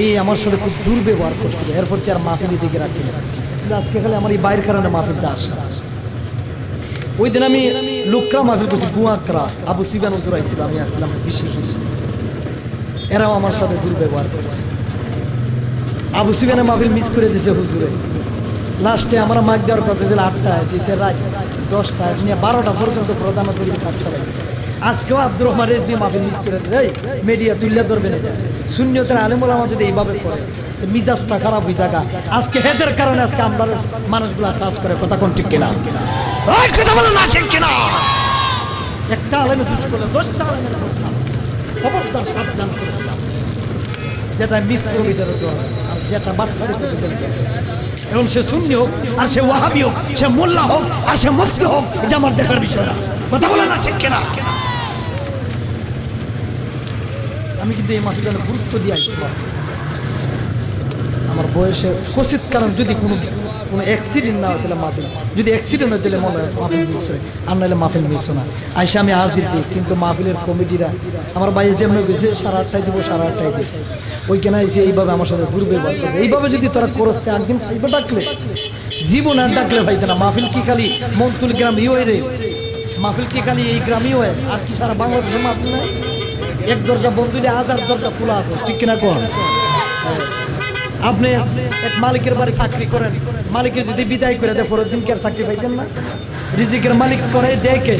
এই আমার সাথে খুব দুর্ব্যবহার করছিল, এরপর কি আর মাহফিল দিকে রাখি না। আজকে খালি আমার এই বাইরের কারণে মাহফিলটা আসা। ওই দিন আমি লুকরা মাহফিল করছি, গুয়াকরা, আবু সুফিয়ান হুজুর আইছিল, আমি আসছিলাম বিশেষ। এরাও আমার সাথে দুর্ব্যবহার করছে। আবু সুফিয়ানের মাহফিল মিস করে দিছে হুজুরে। লাস্টে আমরা মাইক দেওয়ার কথা ছিল 8টায়, দিছে রাত 10টায়, নিয়ে 12টা পর্যন্ত প্রধান অতিথির কাজ চালাইছে। আজকেও আব্দুর রহমান রেজবি মাহফিল মিস করে দিছে। মিডিয়া তুলে ধরবেন এটা। সুন্নিয়তের আলেম ওলামা যদি এইভাবে করে, মিজাজটা খারাপ হয়ে থাকা। আজকে হেদের কারণে আজকে আমরা মানুষগুলা চাষ করে, কথা কোন ঠিক কিনা? কথা বলো না ঠিক কিনা? একটা আলেমে দুষ্ট করলে 10টা আলেমের খবরদার সাবধান করে দিলাম। যেটা মিস করবি আর যেটা বাটফারি করে দেবে, এখন সে সুন্নি হোক আর সে ওয়াহাবি হোক, সে মোল্লা হোক আর সে মুফতি হোক, এটা আমার দেখার বিষয় না। কথা বলে না ঠিক কিনা? আমি কিন্তু এই মাসে গুরুত্ব দিয়ে আসছি। আমার বয়সের কচিত কারণ যদি কোনো অ্যাক্সিডেন্ট না হয় তাহলে মাহফিল, যদি অ্যাক্সিডেন্ট হয় তাহলে মনে হয় মাহফিল মিস হয়, আর নাহলে মাহফিল মিস হয় না। আইসে আমি হাজির দিই, কিন্তু মাহফিলের কমিটিরা আমার বাইরে যেমন গেছে 8:30 দিব, 8:30 দিচ্ছে। ওইখানে এসে এইভাবে আমার সাথে দুর্ব্যবহার করবে। এইভাবে যদি তোরা করতে একদিন ফাইবে ডাকলে, জীবন আর ডাকলে ভাইতে না। মাহফিল কি খালি মন্তুল গ্রামই হয় রে? মাহফিল কি খালি এই গ্রামই হয়? আর কি সারা বাংলাদেশের মাহফিল নাই? এক দরজা বন্ধ দিলে 1000 দরজা খোলা আছে, ঠিক কিনা কোন? আপনি এক মালিকের বাড়ি চাকরি করেন, মালিকের যদি বিদায় করে দেয় পরের দিন কি আর চাকরি পাইতেন না? রিজিকের মালিক করে দেখে